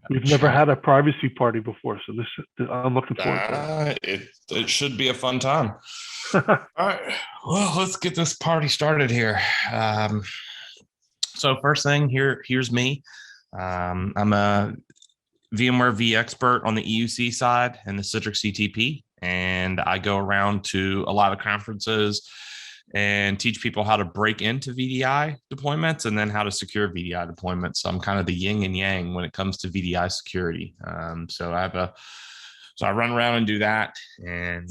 We've never had a privacy party before, so I'm looking forward to It should be a fun time. it. All right, well, let's get this party started here. So first thing here's me. I'm a VMware V expert on the EUC side and the Citrix CTP, and I go around to a lot of conferences and teach people how to break into VDI deployments and then how to secure VDI deployments. So I'm kind of the yin and yang when it comes to VDI security. So I run around and do that, and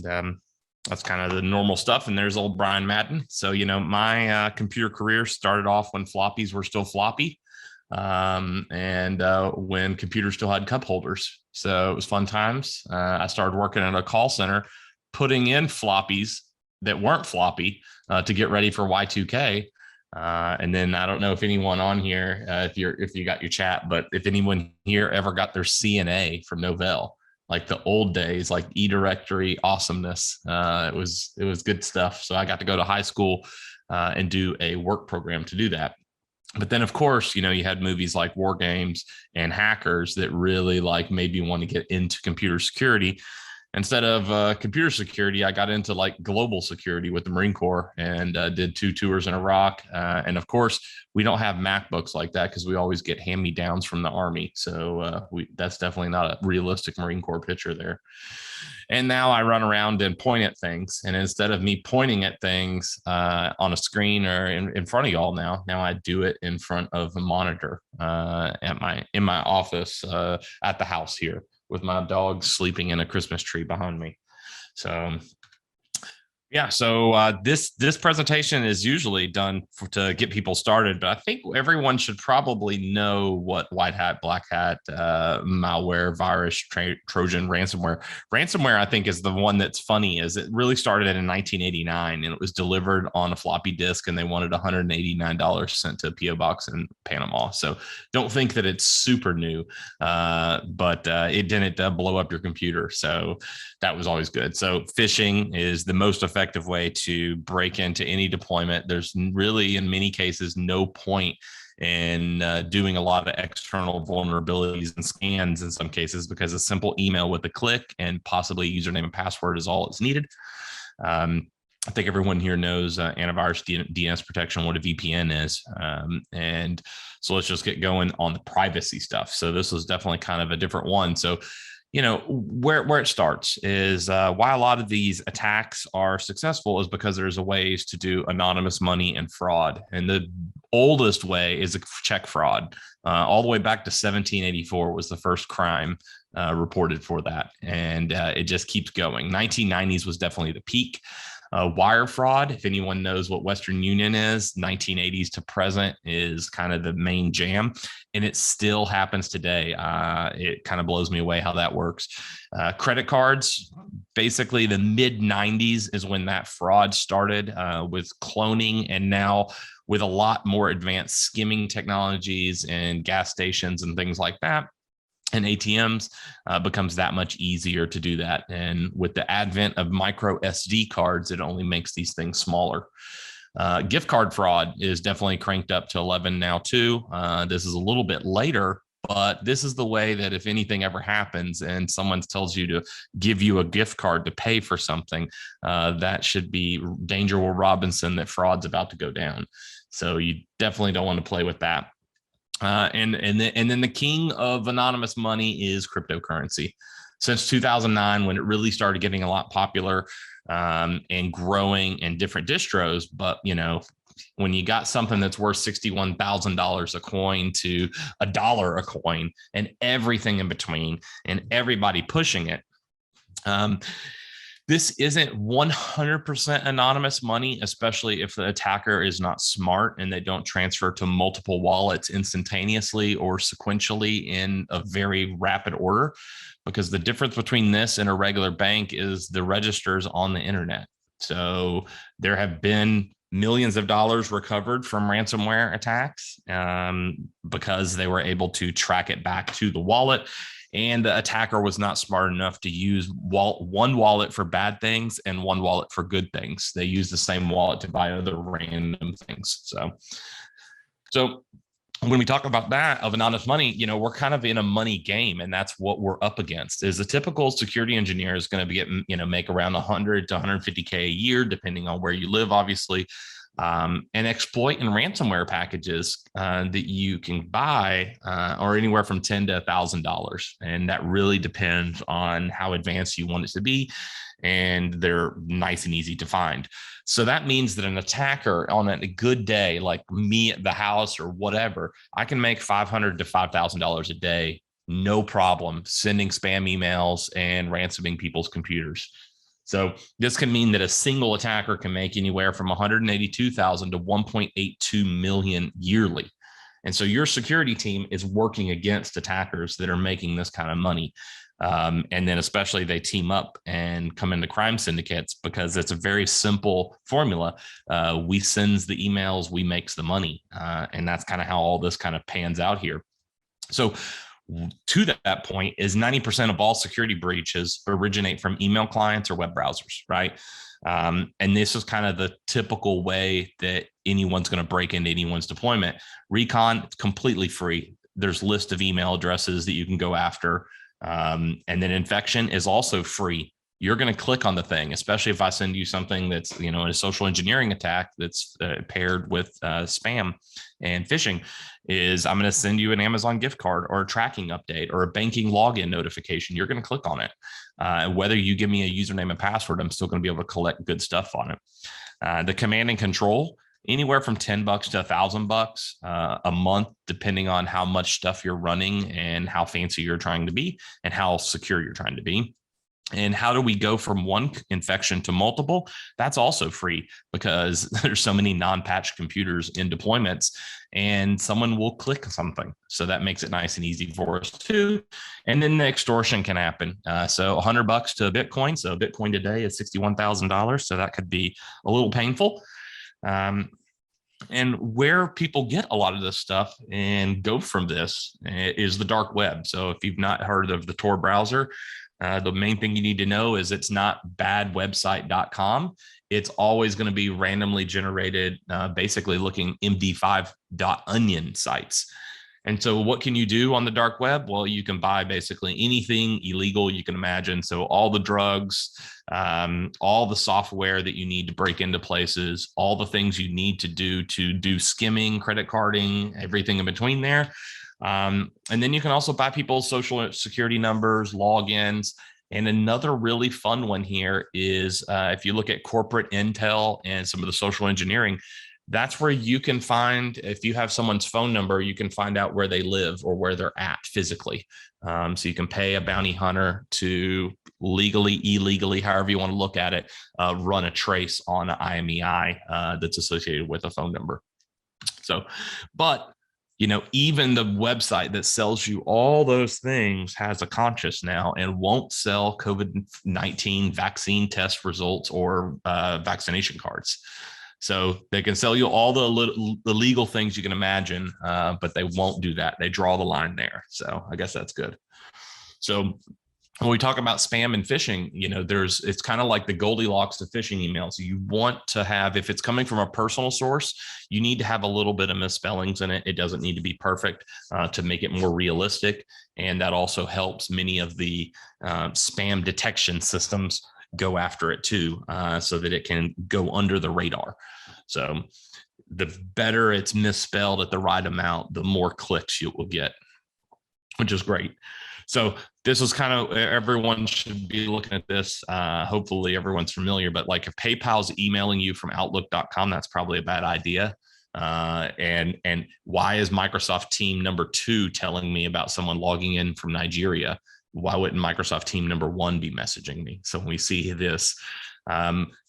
that's kind of the normal stuff. And there's old Brian Madden. So my computer career started off when floppies were still floppy, and when computers still had cup holders. So it was fun times. I started working at a call center, putting in floppies that weren't floppy to get ready for Y2K. And then I don't know if anyone on here, if you got your chat, but if anyone here ever got their CNA from Novell, like the old days, like eDirectory awesomeness. It was good stuff. So I got to go to high school and do a work program to do that. But then, of course, you had movies like War Games and Hackers that really made me want to get into computer security. Instead of computer security, I got into global security with the Marine Corps and did 2 tours in Iraq. And of course, we don't have MacBooks like that because we always get hand-me-downs from the Army. So that's definitely not a realistic Marine Corps picture there. And now I run around and point at things. And instead of me pointing at things on a screen or in front of y'all now I do it in front of a monitor in my office at the house here, with my dog sleeping in a Christmas tree behind me. So yeah, so this presentation is usually done to get people started, but I think everyone should probably know what white hat, black hat, malware, virus, Trojan, ransomware. Ransomware, I think, is the one that's funny. Is it really started in 1989 and it was delivered on a floppy disk, and they wanted $189 sent to a PO box in Panama. So don't think that it's super new, but it didn't blow up your computer. So that was always good. So phishing is the most effective way to break into any deployment. There's really, in many cases, no point in doing a lot of external vulnerabilities and scans in some cases, because a simple email with a click and possibly username and password is all it's needed. I think everyone here knows antivirus DNS protection, what a VPN is. And so let's just get going on the privacy stuff. So this was definitely kind of a different one. So where it starts is why a lot of these attacks are successful is because there's a ways to do anonymous money and fraud. And the oldest way is a check fraud. All the way back to 1784 was the first crime reported for that. And it just keeps going. 1990s was definitely the peak. Wire fraud, if anyone knows what Western Union is, 1980s to present is kind of the main jam, and it still happens today. It kind of blows me away how that works. Credit cards, basically the mid 90s is when that fraud started with cloning, and now with a lot more advanced skimming technologies and gas stations and things like that, and ATMs, becomes that much easier to do that. And with the advent of micro SD cards, it only makes these things smaller. Gift card fraud is definitely cranked up to 11 now too. This is a little bit later, but this is the way that if anything ever happens and someone tells you to give you a gift card to pay for something, that should be Danger Will Robinson, that fraud's about to go down. So you definitely don't want to play with that. And then the king of anonymous money is cryptocurrency. Since 2009, when it really started getting a lot popular and growing in different distros, but when you got something that's worth $61,000 a coin to $1 a coin and everything in between, and everybody pushing it. This isn't 100% anonymous money, especially if the attacker is not smart and they don't transfer to multiple wallets instantaneously or sequentially in a very rapid order, because the difference between this and a regular bank is the registers on the internet. So there have been millions of dollars recovered from ransomware attacks because they were able to track it back to the wallet. And the attacker was not smart enough to use one wallet for bad things and one wallet for good things. They used the same wallet to buy other random things. So when we talk about that of anonymous money, we're kind of in a money game, and that's what we're up against. Is the typical security engineer is going to get, make around 100 to 150K a year, depending on where you live, obviously, and exploit and ransomware packages that you can buy are anywhere from $10 to $1,000, and that really depends on how advanced you want it to be, and they're nice and easy to find. So that means that an attacker on a good day, like me at the house or whatever, I can make $500 to $5,000 a day, no problem, sending spam emails and ransoming people's computers. So this can mean that a single attacker can make anywhere from 182,000 to 1.82 million yearly. And so your security team is working against attackers that are making this kind of money. And then especially they team up and come into crime syndicates, because it's a very simple formula. We sends the emails, we makes the money. And that's kind of how all this kind of pans out here. So to that point is 90% of all security breaches originate from email clients or web browsers, right? And this is kind of the typical way that anyone's going to break into anyone's deployment. Recon, it's completely free. There's a list of email addresses that you can go after. And then infection is also free. You're going to click on the thing, especially if I send you something that's, a social engineering attack that's paired with spam and phishing, is I'm going to send you an Amazon gift card or a tracking update or a banking login notification. You're going to click on it. Whether you give me a username and password, I'm still going to be able to collect good stuff on it. The command and control, anywhere from $10 to $1,000 a month, depending on how much stuff you're running and how fancy you're trying to be and how secure you're trying to be. And how do we go from one infection to multiple? That's also free, because there's so many non-patched computers in deployments, and someone will click something. So that makes it nice and easy for us too. And then the extortion can happen. So $100 to Bitcoin. So Bitcoin today is $61,000. So that could be a little painful. And where people get a lot of this stuff and go from this is the dark web. So if you've not heard of the Tor browser, the main thing you need to know is it's not badwebsite.com. It's always going to be randomly generated, basically looking MD5.onion sites. And so what can you do on the dark web? Well, you can buy basically anything illegal you can imagine. So all the drugs, all the software that you need to break into places, all the things you need to do skimming, credit carding, everything in between there. And then you can also buy people's social security numbers, logins. And another really fun one here is if you look at corporate intel and some of the social engineering, that's where you can find, if you have someone's phone number, you can find out where they live or where they're at physically. So you can pay a bounty hunter to legally, illegally, however you want to look at it, run a trace on an IMEI that's associated with a phone number. So, but even the website that sells you all those things has a conscience now and won't sell COVID-19 vaccine test results or vaccination cards. So they can sell you all the legal things you can imagine, but they won't do that. They draw the line there. So I guess that's good. So when we talk about spam and phishing, it's kind of like the Goldilocks to phishing emails. You want to have, if it's coming from a personal source, you need to have a little bit of misspellings in it. It doesn't need to be perfect to make it more realistic. And that also helps many of the spam detection systems go after it too, so that it can go under the radar. So the better it's misspelled at the right amount, the more clicks you will get, which is great. So this is kind of, everyone should be looking at this. Hopefully everyone's familiar, but like if PayPal's emailing you from Outlook.com, that's probably a bad idea. And why is Microsoft team number 2 telling me about someone logging in from Nigeria? Why wouldn't Microsoft team number 1 be messaging me? So when we see this,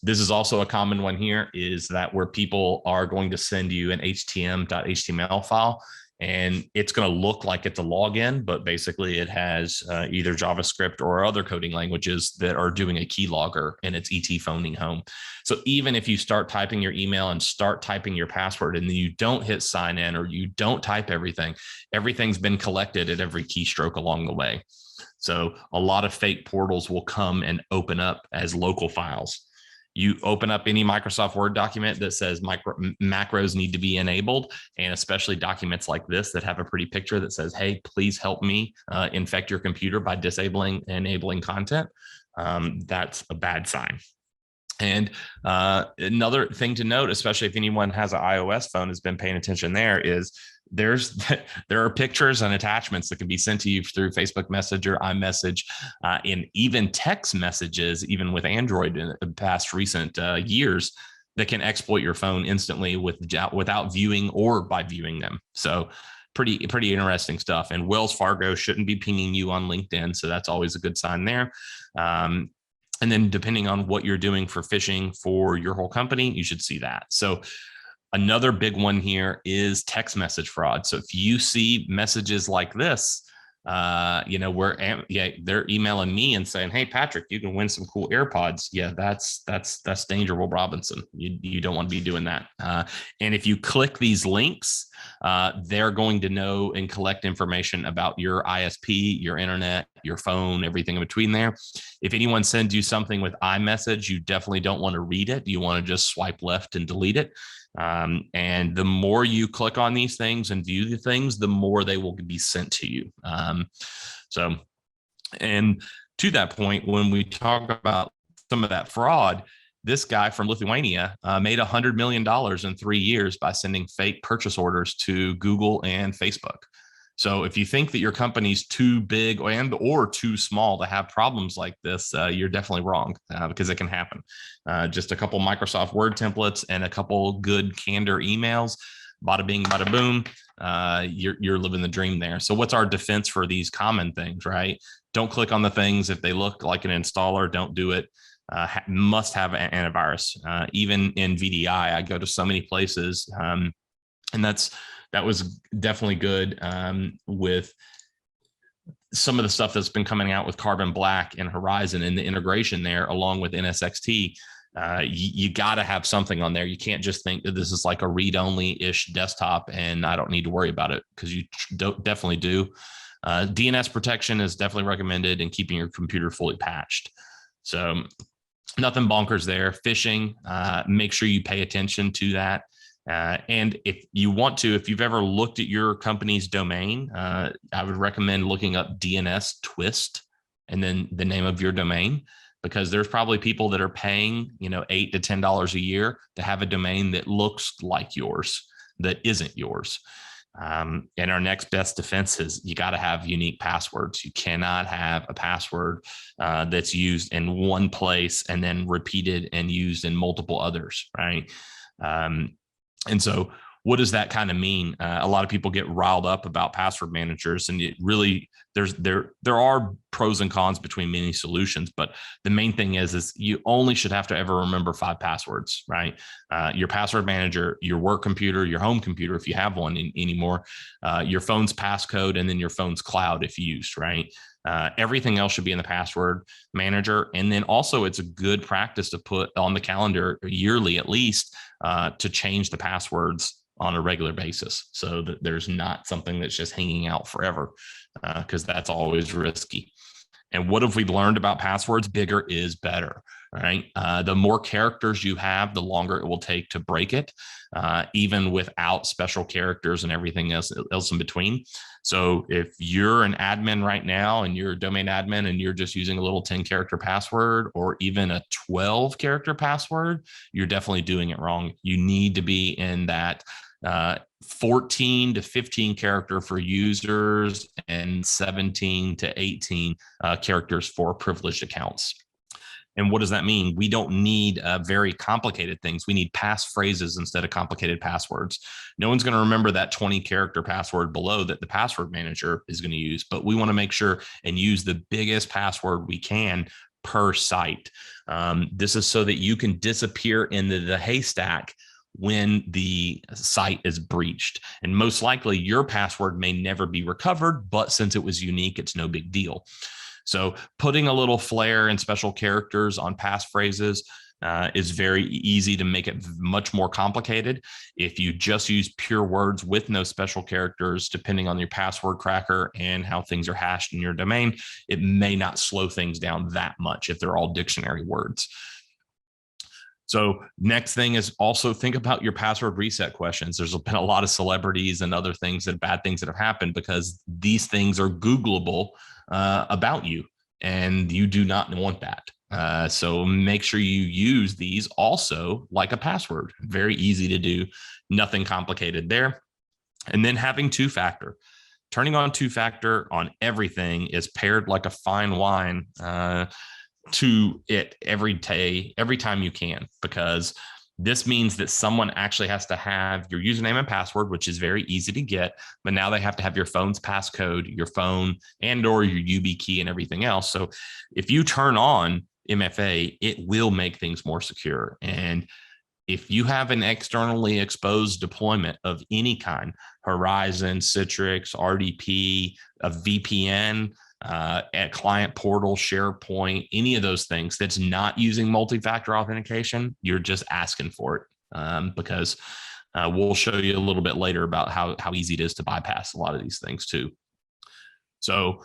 this is also a common one here, is that where people are going to send you an htm.html file, and it's going to look like it's a login, but basically it has either JavaScript or other coding languages that are doing a keylogger, and it's ET phoning home. So even if you start typing your email and start typing your password, and then you don't hit sign in or you don't type everything, everything's been collected at every keystroke along the way. So a lot of fake portals will come and open up as local files. You open up any Microsoft Word document that says macros need to be enabled, and especially documents like this that have a pretty picture that says, hey, please help me infect your computer by disabling and enabling content. That's a bad sign. And another thing to note, especially if anyone has an iOS phone, has been paying attention there, is there are pictures and attachments that can be sent to you through Facebook Messenger, iMessage, and even text messages, even with Android in the past recent years, that can exploit your phone instantly without viewing or by viewing them. So pretty interesting stuff. And Wells Fargo shouldn't be pinging you on LinkedIn, so that's always a good sign there. And then depending on what you're doing for phishing for your whole company, you should see that. So another big one here is text message fraud. So if you see messages like this, where they're emailing me and saying, hey, Patrick, you can win some cool AirPods. Yeah, that's danger, Will Robinson. You don't want to be doing that. And if you click these links, they're going to know and collect information about your ISP, your internet, your phone, everything in between there. If anyone sends you something with iMessage, you definitely don't want to read it. You want to just swipe left and delete it. And the more you click on these things and view the things, the more they will be sent to you. And to that point, when we talk about some of that fraud, this guy from Lithuania made $100 million in 3 years by sending fake purchase orders to Google and Facebook. So if you think that your company's too big or too small to have problems like this, you're definitely wrong, because it can happen. Just a couple Microsoft Word templates and a couple good candor emails, bada bing, bada boom, you're living the dream there. So what's our defense for these common things, right? Don't click on the things. If they look like an installer, don't do it. Must have an antivirus. Even in VDI, I go to so many places, and that was definitely good with some of the stuff that's been coming out with Carbon Black and Horizon and the integration there, along with NSXT. You got to have something on there. You can't just think that this is like a read-only-ish desktop and I don't need to worry about it, because you definitely do. DNS protection is definitely recommended, and keeping your computer fully patched. So nothing bonkers there. Phishing, make sure you pay attention to that. And if you want to, if you've ever looked at your company's domain, I would recommend looking up DNS twist and then the name of your domain, because there's probably people that are paying, $8 to $10 a year to have a domain that looks like yours, that isn't yours. And our next best defense is you got to have unique passwords. You cannot have a password that's used in one place and then repeated and used in multiple others, right? And so what does that kind of mean? A lot of people get riled up about password managers, and it really, there are pros and cons between many solutions, but the main thing is you only should have to ever remember 5 passwords, right? Your password manager, your work computer, your home computer, if you have one anymore, your phone's passcode, and then your phone's cloud if used, right? Everything else should be in the password manager. And then also it's a good practice to put on the calendar yearly, at least, to change the passwords on a regular basis, so that there's not something that's just hanging out forever, because that's always risky. And what have we learned about passwords? Bigger is better, right? The more characters you have, the longer it will take to break it, even without special characters and everything else in between. So if you're an admin right now and you're a domain admin and you're just using a little 10-character password or even a 12-character password, you're definitely doing it wrong. You need to be in that 14 to 15 character for users and 17 to 18 characters for privileged accounts. And what does that mean? We don't need very complicated things. We need passphrases instead of complicated passwords. No one's going to remember that 20-character password below that the password manager is going to use, but we want to make sure and use the biggest password we can per site. This is so that you can disappear into the haystack when the site is breached. And most likely your password may never be recovered, but since it was unique, it's no big deal. So putting a little flair and special characters on passphrases is very easy to make it much more complicated. If you just use pure words with no special characters, depending on your password cracker and how things are hashed in your domain, it may not slow things down that much if they're all dictionary words. So next thing is also think about your password reset questions. There's been a lot of celebrities and other things and bad things that have happened because these things are Googleable about you, and you do not want that. So make sure you use these also like a password. Very easy to do, nothing complicated there. And then having two-factor. Turning on two-factor on everything is paired like a fine wine to it every day, every time you can, because this means that someone actually has to have your username and password, which is very easy to get, but now they have to have your phone's passcode, your phone, and or your UB key and everything else. So if you turn on MFA, it will make things more secure. And if you have an externally exposed deployment of any kind, Horizon, Citrix, RDP, a VPN, at client portal, SharePoint, any of those things that's not using multi-factor authentication, you're just asking for it, because we'll show you a little bit later about how easy it is to bypass a lot of these things too. So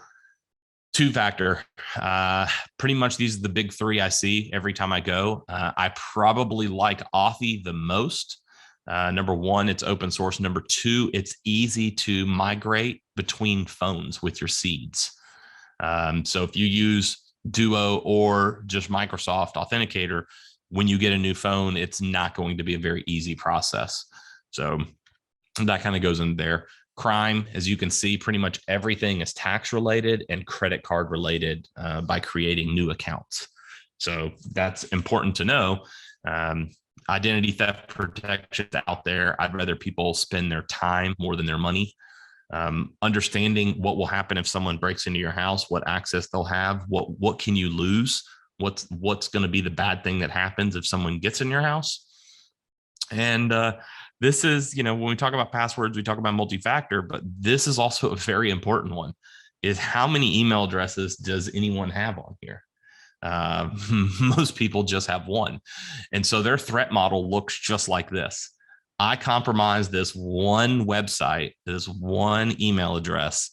two-factor, pretty much these are the big three I see every time I go. I probably like Authy the most. Number one, it's open source. Number two, it's easy to migrate between phones with your seeds. So if you use Duo or just Microsoft Authenticator, when you get a new phone, it's not going to be a very easy process. So that kind of goes in there. Crime, as you can see, pretty much everything is tax related and credit card related by creating new accounts. So that's important to know. Identity theft protection out there. I'd rather people spend their time more than their money. Understanding what will happen if someone breaks into your house, what access they'll have, what can you lose, what's going to be the bad thing that happens if someone gets in your house. And this is, when we talk about passwords, we talk about multi-factor, but this is also a very important one, is how many email addresses does anyone have on here? Most people just have one. And so their threat model looks just like this. I compromise this one website, this one email address,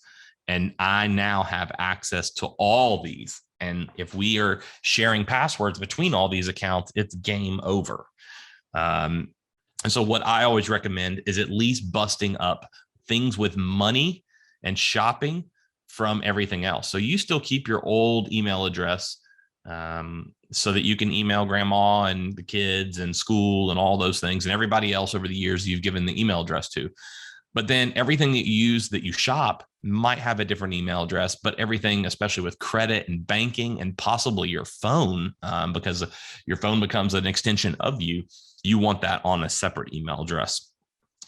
and I now have access to all these. And if we are sharing passwords between all these accounts, it's game over. And so what I always recommend is at least busting up things with money and shopping from everything else. So you still keep your old email address, so that you can email grandma and the kids and school and all those things and everybody else over the years you've given the email address to. But then everything that you use that you shop might have a different email address, but everything, especially with credit and banking and possibly your phone, because your phone becomes an extension of you, you want that on a separate email address.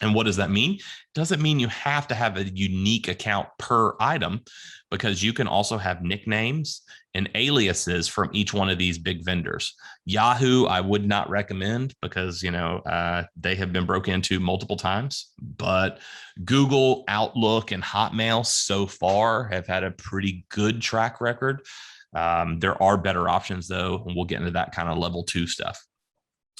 And what does that mean? It doesn't mean you have to have a unique account per item, because you can also have nicknames and aliases from each one of these big vendors. Yahoo, I would not recommend because, they have been broken into multiple times, but Google, Outlook, and Hotmail so far have had a pretty good track record. There are better options though, and we'll get into that kind of level 2 stuff.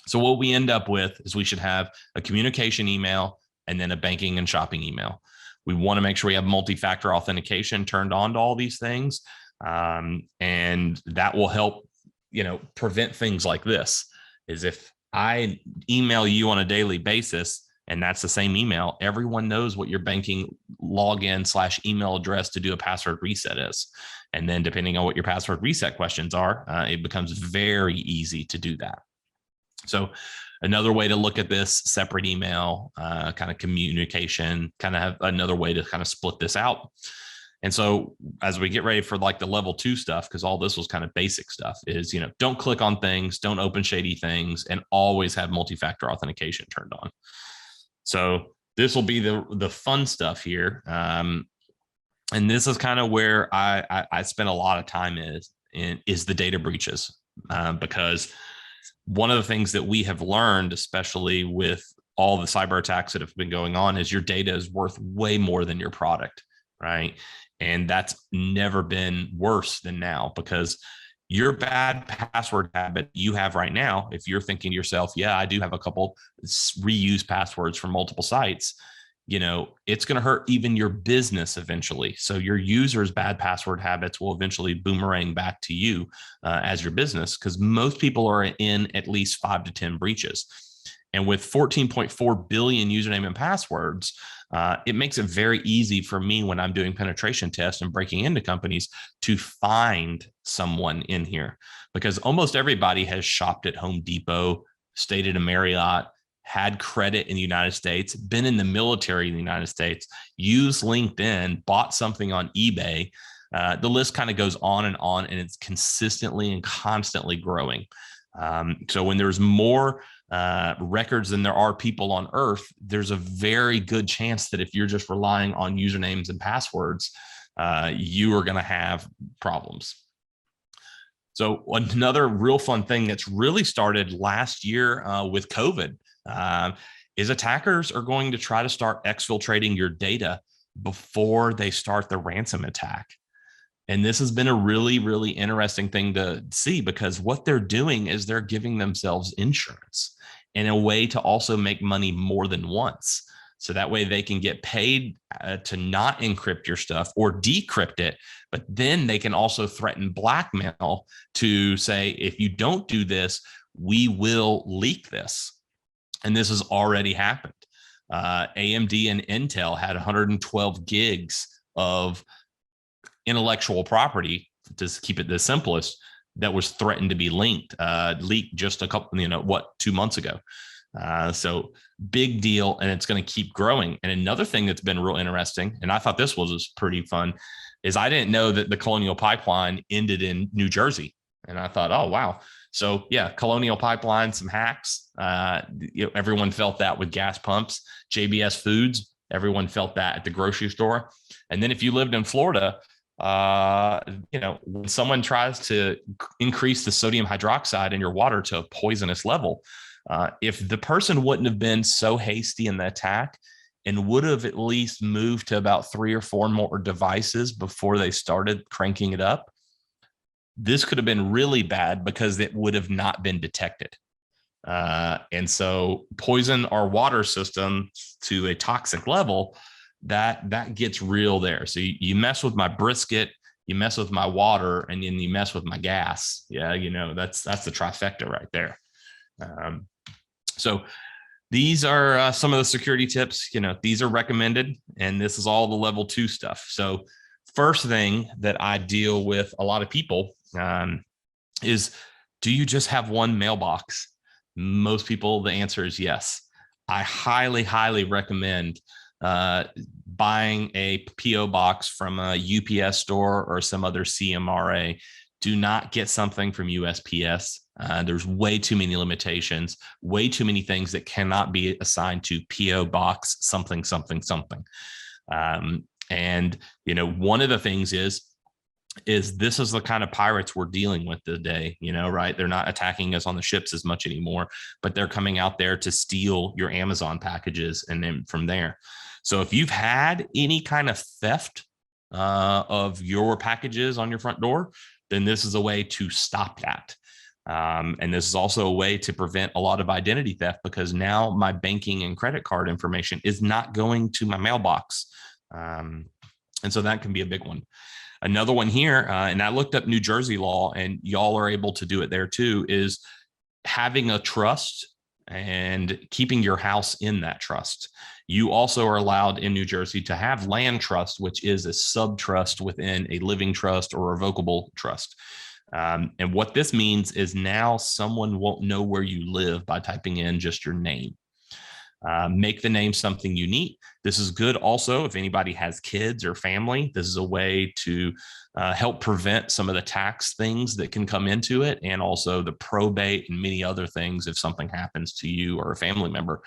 So what we end up with is we should have a communication email and then a banking and shopping email. We want to make sure we have multi-factor authentication turned on to all these things. And that will help, prevent things like this. Is if I email you on a daily basis and that's the same email, everyone knows what your banking login / email address to do a password reset is. And then depending on what your password reset questions are, it becomes very easy to do that. So another way to look at this, separate email, kind of communication, kind of have another way to kind of split this out. And so as we get ready for like the level 2 stuff, because all this was kind of basic stuff, is, don't click on things, don't open shady things, and always have multi-factor authentication turned on. So this will be the fun stuff here. And this is kind of where I spend a lot of time is the data breaches, because one of the things that we have learned, especially with all the cyber attacks that have been going on, is your data is worth way more than your product, right? And that's never been worse than now, because your bad password habit you have right now, if you're thinking to yourself, yeah, I do have a couple reused passwords from multiple sites, it's going to hurt even your business eventually. So your users' bad password habits will eventually boomerang back to you as your business, because most people are in at least 5 to 10 breaches. And with 14.4 billion username and passwords, it makes it very easy for me when I'm doing penetration tests and breaking into companies to find someone in here, because almost everybody has shopped at Home Depot, stayed at a Marriott, had credit in the United States, been in the military in the United States, used LinkedIn, bought something on eBay. The list kind of goes on, and it's consistently and constantly growing. So when there's more records than there are people on Earth, there's a very good chance that if you're just relying on usernames and passwords, you are going to have problems. So another real fun thing that's really started last year with COVID is attackers are going to try to start exfiltrating your data before they start the ransom attack. And this has been a really, really interesting thing to see, because what they're doing is they're giving themselves insurance and a way to also make money more than once. So that way they can get paid to not encrypt your stuff or decrypt it, but then they can also threaten blackmail to say, if you don't do this, we will leak this. And this has already happened. AMD and Intel had 112 gigs of intellectual property, to keep it the simplest, that was threatened to be leaked just a couple, 2 months ago. So big deal, and it's going to keep growing. And another thing that's been real interesting, and I thought this was pretty fun, is I didn't know that the Colonial Pipeline ended in New Jersey. And I thought, oh, wow. So yeah, Colonial Pipeline, some hacks. Everyone felt that with gas pumps. JBS Foods, everyone felt that at the grocery store. And then if you lived in Florida, when someone tries to increase the sodium hydroxide in your water to a poisonous level, if the person wouldn't have been so hasty in the attack and would have at least moved to about 3 or 4 more devices before they started cranking it up, this could have been really bad, because it would have not been detected. And so poison our water system to a toxic level, that gets real there. So you mess with my brisket, you mess with my water, and then you mess with my gas. Yeah, that's the trifecta right there. So these are some of the security tips. These are recommended, and this is all the level 2 stuff. So first thing that I deal with a lot of people is, do you just have one mailbox? Most people, the answer is yes. I highly, highly recommend buying a PO box from a UPS store or some other CMRA. Do not get something from USPS. There's way too many limitations, way too many things that cannot be assigned to PO box something, something, something. And one of the things is this is the kind of pirates we're dealing with today, right? They're not attacking us on the ships as much anymore, but they're coming out there to steal your Amazon packages and then from there. So if you've had any kind of theft of your packages on your front door, then this is a way to stop that. And this is also a way to prevent a lot of identity theft, because now my banking and credit card information is not going to my mailbox. And so that can be a big one. Another one here, and I looked up New Jersey law, and y'all are able to do it there too, is having a trust and keeping your house in that trust. You also are allowed in New Jersey to have land trust, which is a sub-trust within a living trust or revocable trust. And what this means is now someone won't know where you live by typing in just your name. Make the name something unique. This is good also if anybody has kids or family. This is a way to help prevent some of the tax things that can come into it, and also the probate and many other things if something happens to you or a family member.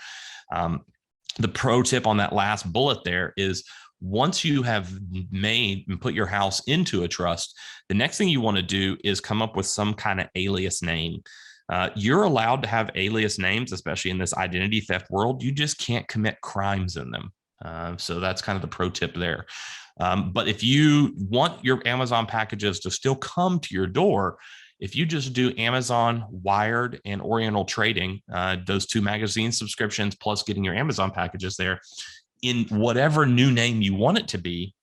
The pro tip on that last bullet there is, once you have made and put your house into a trust, the next thing you want to do is come up with some kind of alias name. You're allowed to have alias names, especially in this identity theft world. You just can't commit crimes in them. So that's kind of the pro tip there. But if you want your Amazon packages to still come to your door, if you just do Amazon, Wired, and Oriental Trading, those 2 magazine subscriptions, plus getting your Amazon packages there, in whatever new name you want it to be,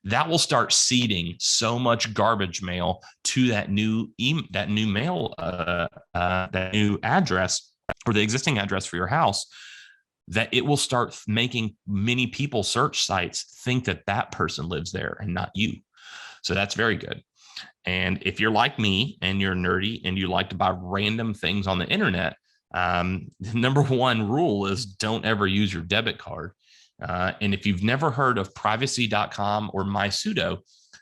that will start seeding so much garbage mail to that new mail, that new address or the existing address for your house, that it will start making many people search sites think that that person lives there and not you. So that's very good. And if you're like me and you're nerdy and you like to buy random things on the internet, the number one rule is don't ever use your debit card. And if you've never heard of privacy.com or MySudo,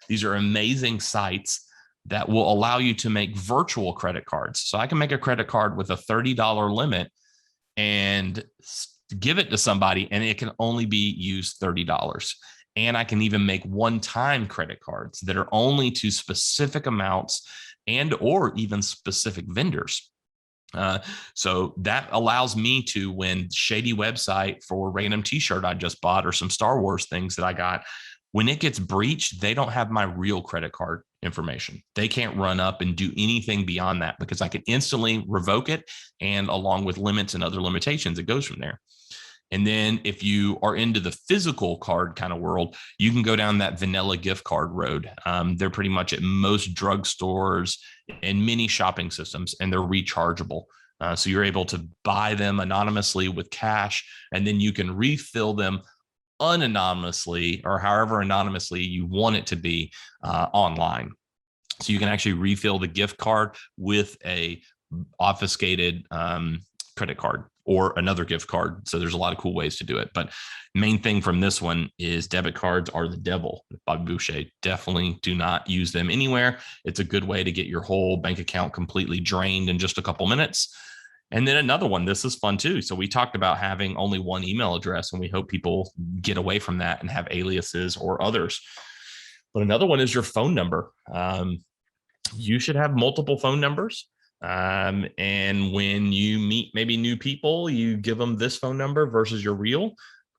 these are amazing sites that will allow you to make virtual credit cards. So I can make a credit card with a $30 limit and give it to somebody, and it can only be used $30. And I can even make one-time credit cards that are only to specific amounts and or even specific vendors. So that allows me to, when shady website for a random t-shirt I just bought or some Star Wars things that I got, when it gets breached, they don't have my real credit card information. They can't run up and do anything beyond that because I can instantly revoke it, and along with limits and other limitations, it goes from there. And then if you are into the physical card kind of world, you can go down that vanilla gift card road. They're pretty much at most drugstores and many shopping systems, and they're rechargeable. So you're able to buy them anonymously with cash, and then you can refill them unanonymously or however anonymously you want it to be online. So you can actually refill the gift card with a obfuscated credit card or another gift card. So there's a lot of cool ways to do it. But main thing from this one is debit cards are the devil. Bobby Boucher, definitely do not use them anywhere. It's a good way to get your whole bank account completely drained in just a couple minutes. And then another one, this is fun too. So we talked about having only one email address, and we hope people get away from that and have aliases or others. But another one is your phone number. You should have multiple phone numbers. And when you meet maybe new people, you give them this phone number versus your real.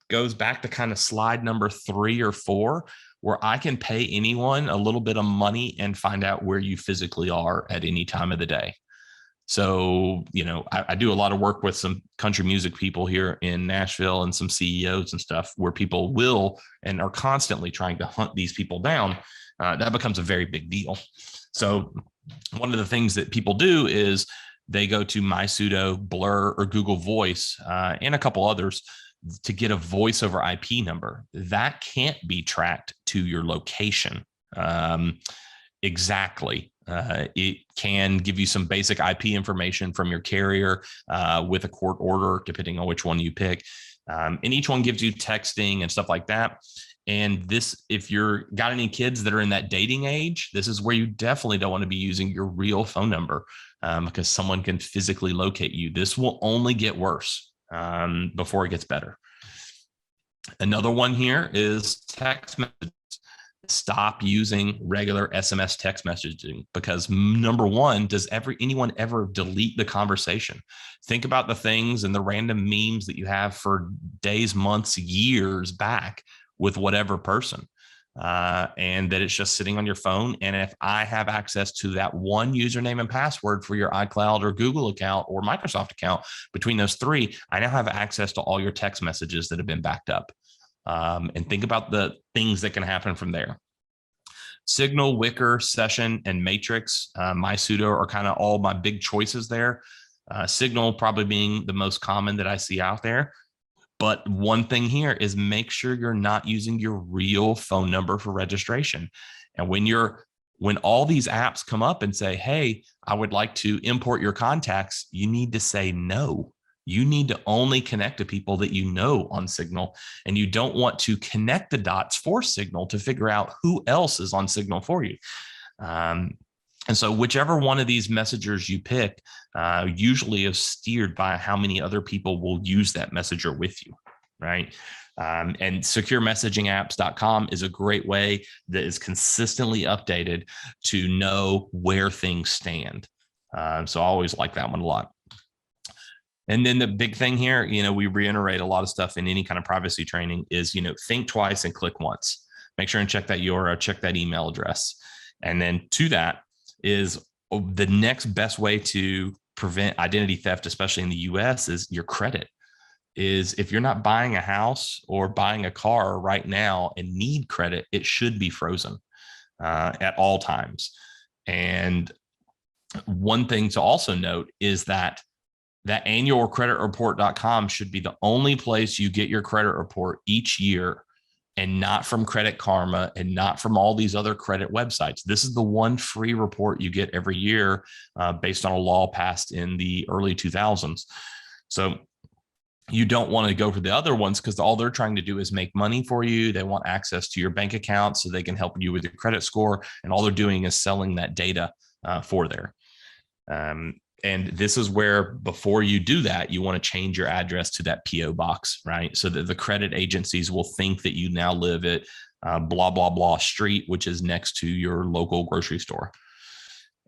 Goes back to kind of slide number 3 or 4, where I can pay anyone a little bit of money and find out where you physically are at any time of the day. So, you know, I do a lot of work with some country music people here in Nashville and some CEOs and stuff, where people will and are constantly trying to hunt these people down. That becomes a very big deal. So one of the things that people do is they go to MySudo, Blur, or Google Voice, and a couple others to get a voice over IP number. That can't be tracked to your location exactly. It can give you some basic IP information from your carrier with a court order, depending on which one you pick. And each one gives you texting and stuff like that. And this, if you're got any kids that are in that dating age, this is where you definitely don't want to be using your real phone number because someone can physically locate you. This will only get worse before it gets better. Another one here is text messages. Stop using regular SMS text messaging because number one, does anyone ever delete the conversation? Think about the things and the random memes that you have for days, months, years back with whatever person, and that it's just sitting on your phone. And if I have access to that one username and password for your iCloud or Google account or Microsoft account, between those 3, I now have access to all your text messages that have been backed up. And think about the things that can happen from there. Signal, Wicker, Session, and Matrix, MySudo are kind of all my big choices there. Signal probably being the most common that I see out there. But one thing here is make sure you're not using your real phone number for registration. And when all these apps come up and say, hey, I would like to import your contacts, you need to say no. You need to only connect to people that you know on Signal, and you don't want to connect the dots for Signal to figure out who else is on Signal for you. And so whichever one of these messengers you pick usually is steered by how many other people will use that messenger with you, right? And securemessagingapps.com is a great way that is consistently updated to know where things stand. So I always like that one a lot. And then the big thing here, you know, we reiterate a lot of stuff in any kind of privacy training is, you know, think twice and click once. Make sure and check that URL, check that email address. And then to that is the next best way to prevent identity theft, especially in the US, is your credit. is if you're not buying a house or buying a car right now and need credit, it should be frozen at all times. And one thing to also note is that annualcreditreport.com should be the only place you get your credit report each year, and not from Credit Karma and not from all these other credit websites. This is the one free report you get every year based on a law passed in the early 2000s. So you don't want to go for the other ones because all they're trying to do is make money for you. They want access to your bank account so they can help you with your credit score. And all they're doing is selling that data for there. And this is where, before you do that, you want to change your address to that PO box, right? So that the credit agencies will think that you now live at blah, blah, blah street, which is next to your local grocery store.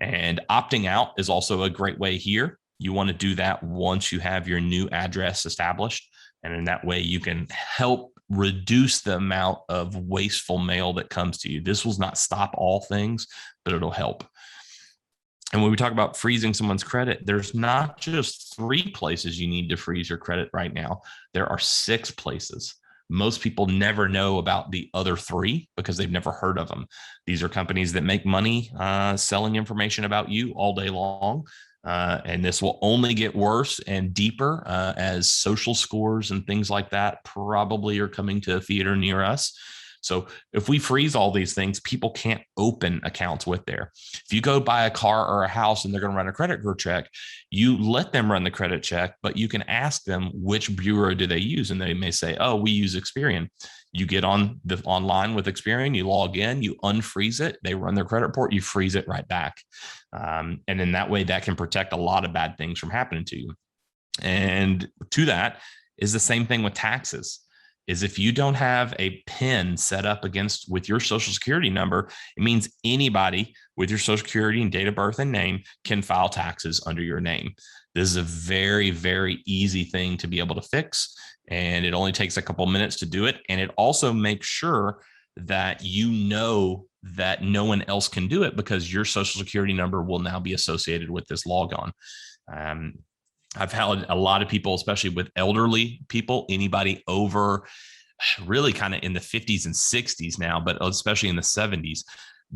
And opting out is also a great way here. You want to do that once you have your new address established. And in that way, you can help reduce the amount of wasteful mail that comes to you. This will not stop all things, but it'll help. And when we talk about freezing someone's credit, there's not just 3 places you need to freeze your credit right now. There are 6 places. Most people never know about the other 3 because they've never heard of them. These are companies that make money selling information about you all day long. And this will only get worse and deeper as social scores and things like that probably are coming to a theater near us. So if we freeze all these things, people can't open accounts with there. If you go buy a car or a house and they're going to run a credit bureau check, you let them run the credit check, but you can ask them which bureau do they use. And they may say, oh, we use Experian. You get online with Experian, you log in, you unfreeze it, they run their credit report, you freeze it right back. And in that way, that can protect a lot of bad things from happening to you. And to that is the same thing with taxes. Is if you don't have a PIN set up with your social security number, it means anybody with your social security and date of birth and name can file taxes under your name. This is a very, very easy thing to be able to fix. And it only takes a couple minutes to do it. And it also makes sure that you know that no one else can do it because your social security number will now be associated with this logon. I've had a lot of people, especially with elderly people, anybody over really kind of in the 50s and 60s now, but especially in the 70s,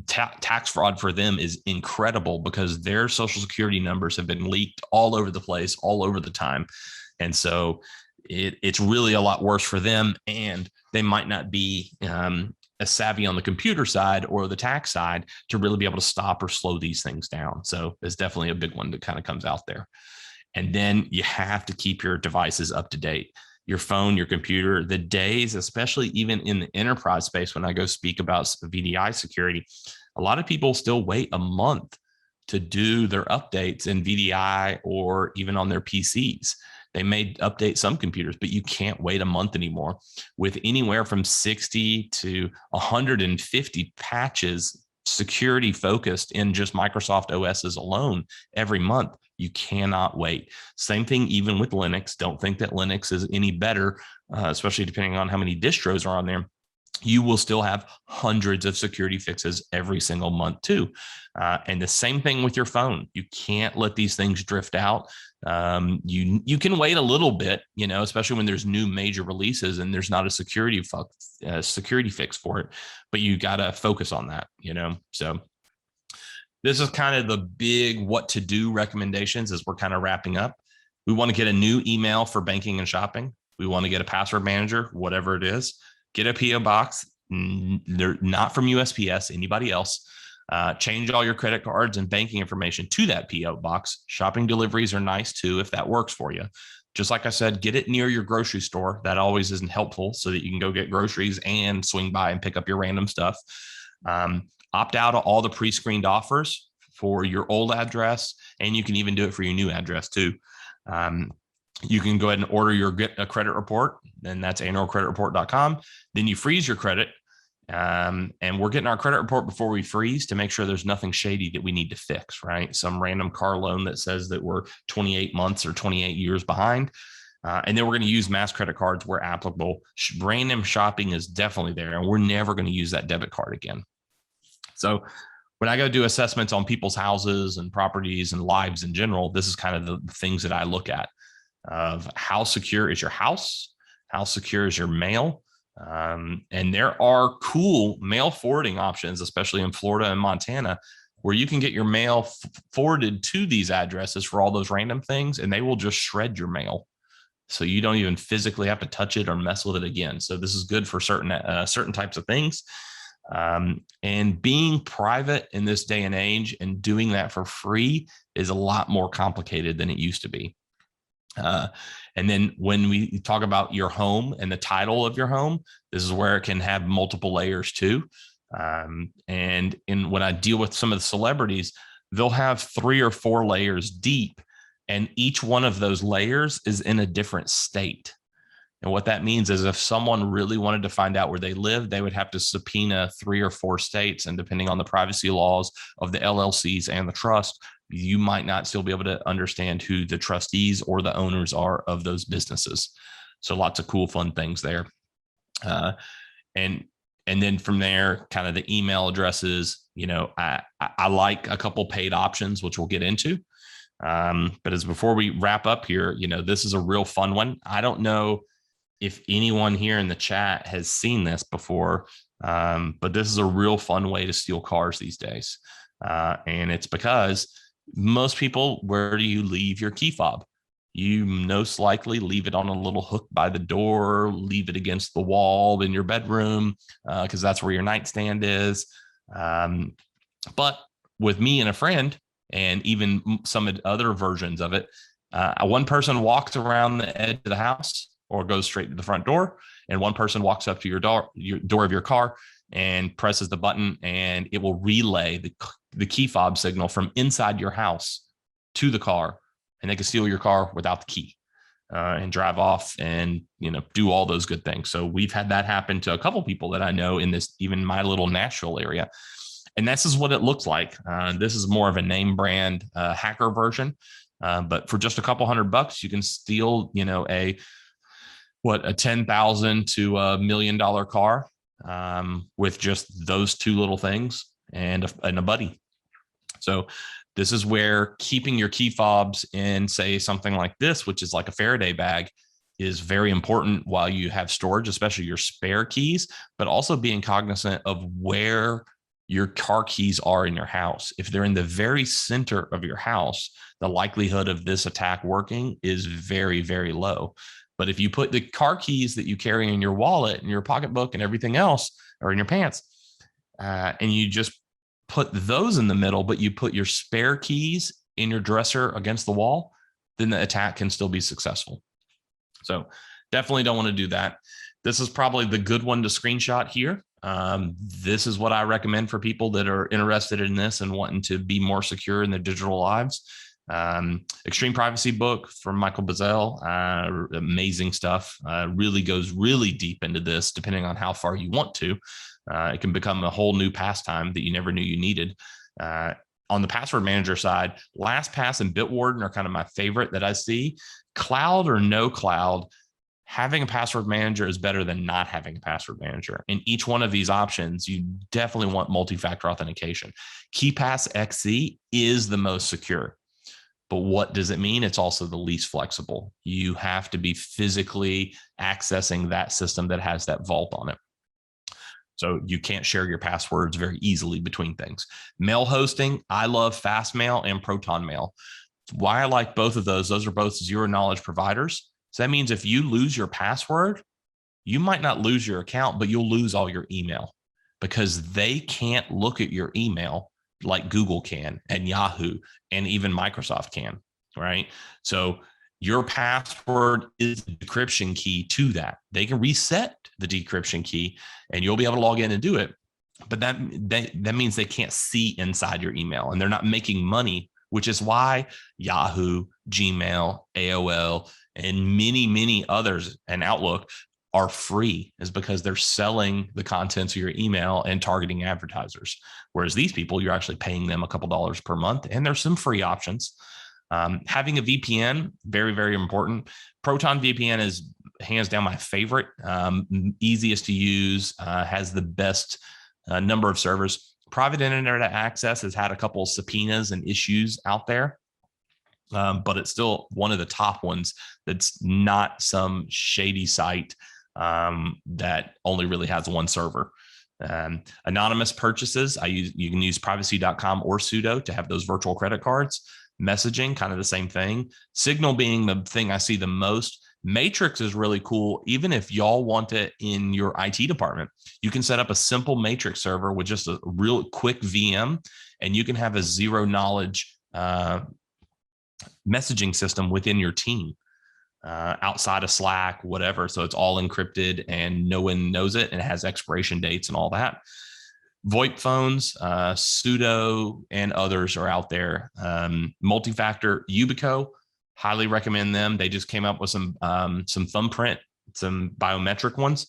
tax fraud for them is incredible because their social security numbers have been leaked all over the place, all over the time. And so it's really a lot worse for them. And they might not be as savvy on the computer side or the tax side to really be able to stop or slow these things down. So it's definitely a big one that kind of comes out there. And then you have to keep your devices up to date. Your phone, your computer, the days, especially even in the enterprise space, when I go speak about VDI security, a lot of people still wait a month to do their updates in VDI or even on their PCs. They may update some computers, but you can't wait a month anymore. With anywhere from 60 to 150 patches security focused in just Microsoft OSs alone every month, you cannot wait. Same thing even with Linux. Don't think that Linux is any better, especially depending on how many distros are on there. You will still have hundreds of security fixes every single month too. And the same thing with your phone. You can't let these things drift out. You can wait a little bit, especially when there's new major releases and there's not a security fix for it, but you got to focus on that, so this is kind of the big what to do recommendations as we're kind of wrapping up. We want to get a new email for banking and shopping. We want to get a password manager, whatever it is. Get a PO box. They're not from USPS, anybody else. Change all your credit cards and banking information to that PO box. Shopping deliveries are nice too, if that works for you. Just like I said, get it near your grocery store. That always isn't helpful so that you can go get groceries and swing by and pick up your random stuff. Opt out of all the pre-screened offers for your old address, and you can even do it for your new address too. You can go ahead and order get a credit report, and that's annualcreditreport.com. Then you freeze your credit, and we're getting our credit report before we freeze to make sure there's nothing shady that we need to fix, right? Some random car loan that says that we're 28 months or 28 years behind. And then we're going to use mass credit cards where applicable. Random shopping is definitely there, and we're never going to use that debit card again. So when I go do assessments on people's houses and properties and lives in general, this is kind of the things that I look at. of how secure is your house, how secure is your mail. And there are cool mail forwarding options, especially in Florida and Montana, where you can get your mail forwarded to these addresses for all those random things, and they will just shred your mail. So you don't even physically have to touch it or mess with it again. So this is good for certain types of things. And being private in this day and age and doing that for free is a lot more complicated than it used to be. And then when we talk about your home and the title of your home, this is where it can have multiple layers too. And when I deal with some of the celebrities, they'll have 3 or 4 layers deep, and each one of those layers is in a different state. And what that means is if someone really wanted to find out where they live, they would have to subpoena 3 or 4 states. And depending on the privacy laws of the LLCs and the trust, you might not still be able to understand who the trustees or the owners are of those businesses. So lots of cool, fun things there. And then from there, kind of the email addresses, I like a couple paid options, which we'll get into. But as before we wrap up here, this is a real fun one. I don't know if anyone here in the chat has seen this before, but this is a real fun way to steal cars these days. And it's because most people, where do you leave your key fob? You most likely leave it on a little hook by the door, leave it against the wall in your bedroom, because that's where your nightstand is. But with me and a friend, and even some other versions of it, one person walks around the edge of the house or goes straight to the front door, and one person walks up to your door of your car and presses the button, and it will relay the key fob signal from inside your house to the car, and they can steal your car without the key and drive off and do all those good things. So we've had that happen to a couple people that I know in this, even my little Nashville area. And this is what it looks like. This is more of a name brand hacker version, but for just a couple $100, you can steal a $10,000 to $1 million car with just those 2 little things and a buddy. So this is where keeping your key fobs in, say, something like this, which is like a Faraday bag, is very important while you have storage, especially your spare keys, but also being cognizant of where your car keys are in your house. If they're in the very center of your house, the likelihood of this attack working is very, very low. But if you put the car keys that you carry in your wallet and your pocketbook and everything else, or in your pants, and you just put those in the middle, but you put your spare keys in your dresser against the wall, then the attack can still be successful. So definitely don't want to do that. This is probably the good one to screenshot here. This is what I recommend for people that are interested in this and wanting to be more secure in their digital lives. Extreme Privacy book from Michael Bazzell. Amazing stuff. Really goes really deep into this, depending on how far you want to. It can become a whole new pastime that you never knew you needed. On the password manager side, LastPass and Bitwarden are kind of my favorite that I see. Cloud or no cloud, having a password manager is better than not having a password manager. In each one of these options, you definitely want multi-factor authentication. KeePass XC is the most secure. But what does it mean? It's also the least flexible. You have to be physically accessing that system that has that vault on it. So you can't share your passwords very easily between things. Mail hosting, I love Fastmail and ProtonMail. Why I like both of those are both zero knowledge providers. So that means if you lose your password, you might not lose your account, but you'll lose all your email because they can't look at your email like Google can and Yahoo and even Microsoft can, right? So your password is the decryption key to that. They can reset the decryption key and you'll be able to log in and do it. But that means they can't see inside your email and they're not making money, which is why Yahoo, Gmail, AOL, and many, many others and Outlook are free, is because they're selling the contents of your email and targeting advertisers. Whereas these people, you're actually paying them a couple dollars per month, and there's some free options. Having a VPN, very, very important. Proton VPN is hands down my favorite, easiest to use, has the best number of servers. Private internet access has had a couple of subpoenas and issues out there. but it's still one of the top ones that's not some shady site that only really has one server. Anonymous purchases, you can use privacy.com or sudo to have those virtual credit cards. Messaging, kind of the same thing. Signal being the thing I see the most. Matrix is really cool. Even if y'all want it in your IT department, you can set up a simple Matrix server with just a real quick VM, and you can have a zero knowledge messaging system within your team, outside of Slack, whatever. So it's all encrypted and no one knows it, and it has expiration dates and all that. VoIP phones, Sudo, and others are out there. Multi-factor, Yubico, highly recommend them. They just came up with some thumbprint, some biometric ones.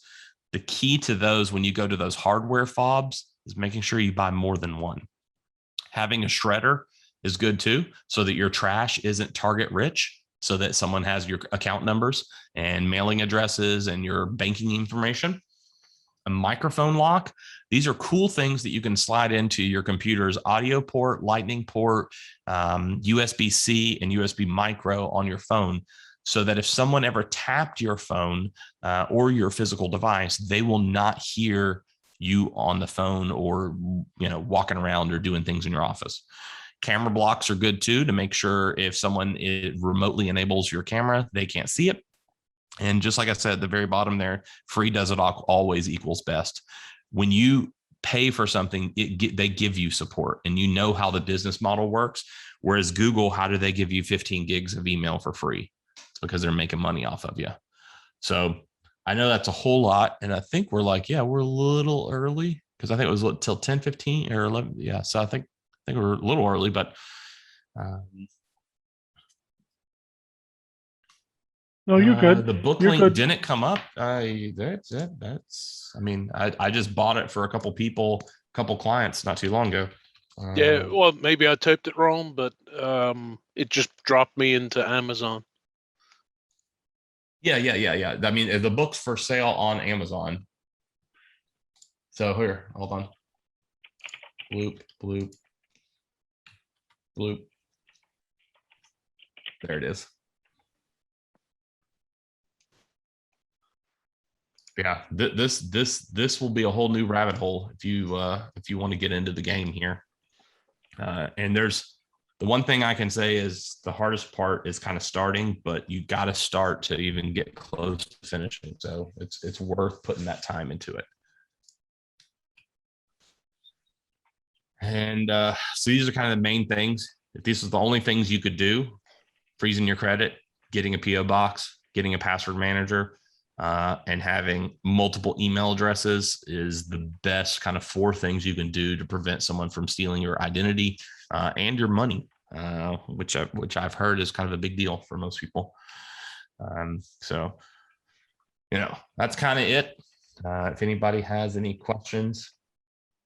The key to those when you go to those hardware fobs is making sure you buy more than one. Having a shredder is good too, so that your trash isn't target rich, so that someone has your account numbers and mailing addresses and your banking information. A microphone lock. These are cool things that you can slide into your computer's audio port, lightning port, USB-C and USB micro on your phone, so that if someone ever tapped your phone or your physical device, they will not hear you on the phone or, walking around or doing things in your office. Camera blocks are good too, to make sure if someone remotely enables your camera, they can't see it. And just like I said, at the very bottom there, free does it always equals best. When you pay for something, they give you support, and you know how the business model works. Whereas Google, how do they give you 15 gigs of email for free? It's because they're making money off of you. So I know that's a whole lot. And I think we're we're a little early, because I think it was till 10:15 or 11. Yeah. So I think we're a little early, but no, you're good. The book you're link good. didn't come up. I just bought it for a couple clients not too long ago. Yeah, well, maybe I typed it wrong, but it just dropped me into Amazon. Yeah. I mean, the book's for sale on Amazon. So here, hold on. Bloop. There it is. Yeah, this will be a whole new rabbit hole if you want to get into the game here. And there's the one thing I can say is the hardest part is kind of starting, but you got to start to even get close to finishing. So it's worth putting that time into it. And so these are kind of the main things. If this is the only things you could do, freezing your credit, getting a PO box, getting a password manager, and having multiple email addresses is the best kind of 4 things you can do to prevent someone from stealing your identity and your money, which I've heard is kind of a big deal for most people. So, that's kind of it. If anybody has any questions,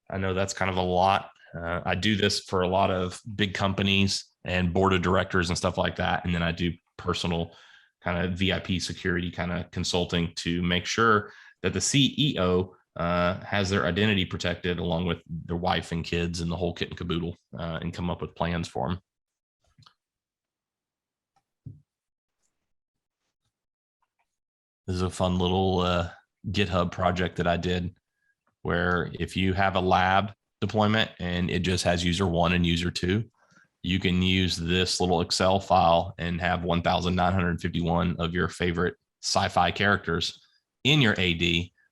I know that's kind of a lot. I do this for a lot of big companies and board of directors and stuff like that. And then I do personal kind of VIP security kind of consulting to make sure that the CEO has their identity protected, along with their wife and kids and the whole kit and caboodle, and come up with plans for them. This is a fun little GitHub project that I did, where if you have a lab deployment and it just has user 1 and user 2, you can use this little Excel file and have 1,951 of your favorite sci-fi characters in your AD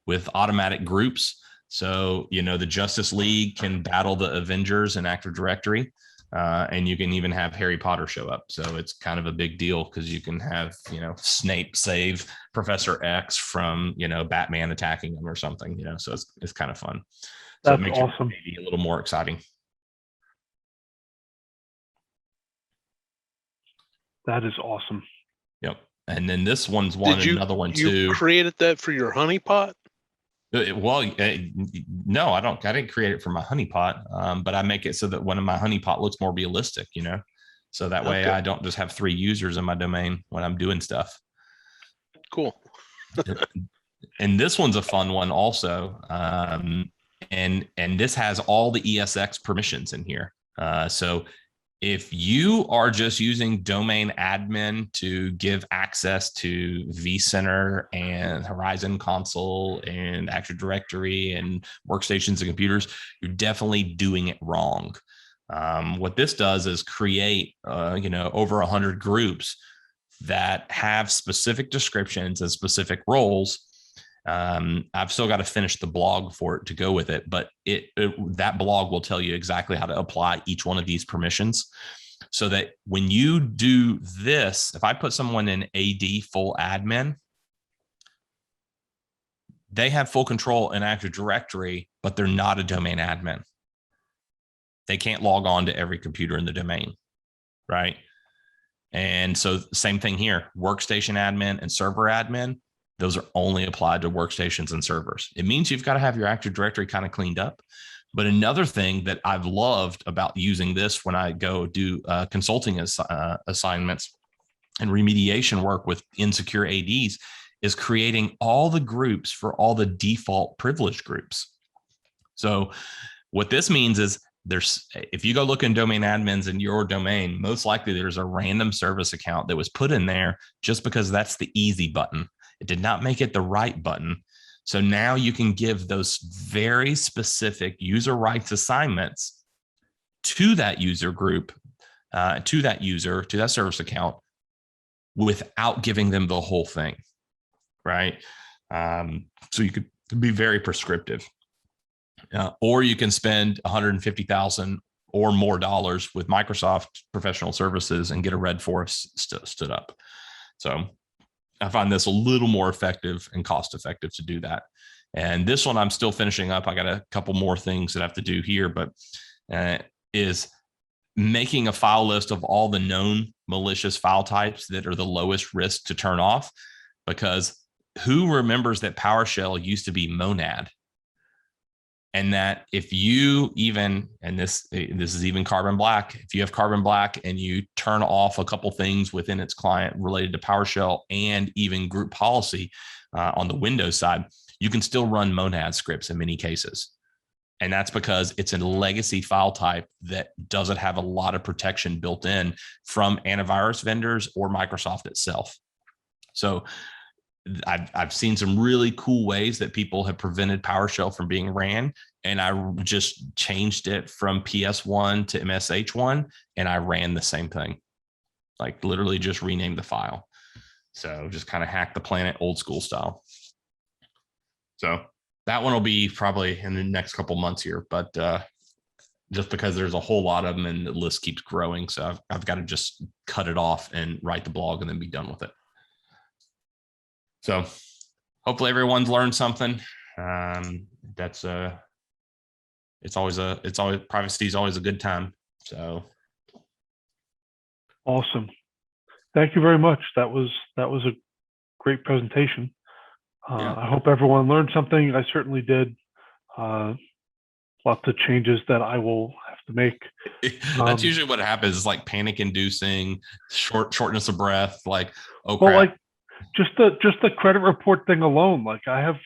with automatic groups. So, the Justice League can battle the Avengers in Active Directory, and you can even have Harry Potter show up. So it's kind of a big deal, because you can have, Snape save Professor X from, Batman attacking him or something, so it's kind of fun. So That's it makes awesome. it maybe a little more exciting. That is awesome. Yep. And then this one's another one too. You created that for your honeypot? Well, no, I didn't create it for my honeypot, but I make it so that one of my honeypot looks more realistic, so that way I don't just have 3 users in my domain when I'm doing stuff. Cool. And this one's a fun one also. And this has all the Esx permissions in here. So If you are just using domain admin to give access to vCenter and Horizon Console and Active Directory and workstations and computers, you're definitely doing it wrong. What this does is create, over 100 groups that have specific descriptions and specific roles. I've still got to finish the blog for it to go with it, but that blog will tell you exactly how to apply each one of these permissions, so that when you do this, if I put someone in AD full admin, they have full control in Active Directory, but they're not a domain admin. They can't log on to every computer in the domain, right? And so same thing here, workstation admin and server admin, those are only applied to workstations and servers. It means you've got to have your Active Directory kind of cleaned up. But another thing that I've loved about using this when I go do consulting assignments and remediation work with insecure ADs is creating all the groups for all the default privilege groups. So what this means is if you go look in domain admins in your domain, most likely there's a random service account that was put in there just because that's the easy button. It did not make it the right button. So now you can give those very specific user rights assignments to that user group, to that user, to that service account, without giving them the whole thing, right? So you could be very prescriptive. Or you can spend $150,000 or more dollars with Microsoft professional services and get a red forest stood up. So I find this a little more effective and cost effective to do that. And this one I'm still finishing up. I got a couple more things that I have to do here, but is making a file list of all the known malicious file types that are the lowest risk to turn off, because who remembers that PowerShell used to be monad? And that if you even, and this is even Carbon Black, if you have Carbon Black and you turn off a couple things within its client related to PowerShell and even group policy on the Windows side, you can still run monad scripts in many cases. And that's because it's a legacy file type that doesn't have a lot of protection built in from antivirus vendors or Microsoft itself. So I've seen some really cool ways that people have prevented PowerShell from being ran. And I just changed it from PS1 to MSH1, and I ran the same thing, like literally just renamed the file. So just kind of hack the planet old school style. So that one will be probably in the next couple months here, but just because there's a whole lot of them and the list keeps growing. So I've got to just cut it off and write the blog and then be done with it. So hopefully everyone's learned something. It's always privacy is always a good time. So awesome. Thank you very much. That was a great presentation. Yeah. I hope everyone learned something. I certainly did. Lots of changes that I will have to make. That's usually what happens. It's like panic inducing, shortness of breath. Like, oh crap. Well, like just the credit report thing alone. Like I have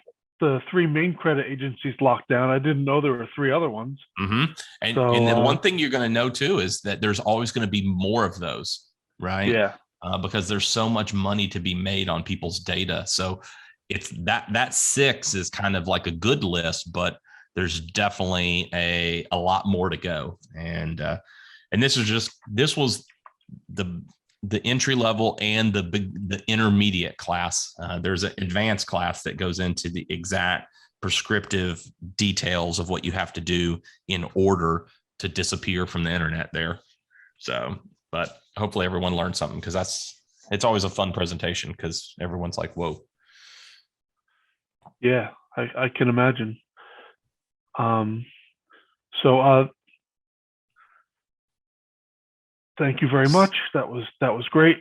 the 3 main credit agencies locked down. I didn't know there were 3 other ones. Mm-hmm. And then one thing you're going to know too is that there's always going to be more of those, right? Yeah. Because there's so much money to be made on people's data. So it's that 6 is kind of like a good list, but there's definitely a lot more to go. And this was the entry level and the intermediate class. There's an advanced class that goes into the exact prescriptive details of what you have to do in order to disappear from the internet there. So, but hopefully everyone learned something, because it's always a fun presentation because everyone's like, whoa. Yeah, I can imagine. So thank you very much. That was great.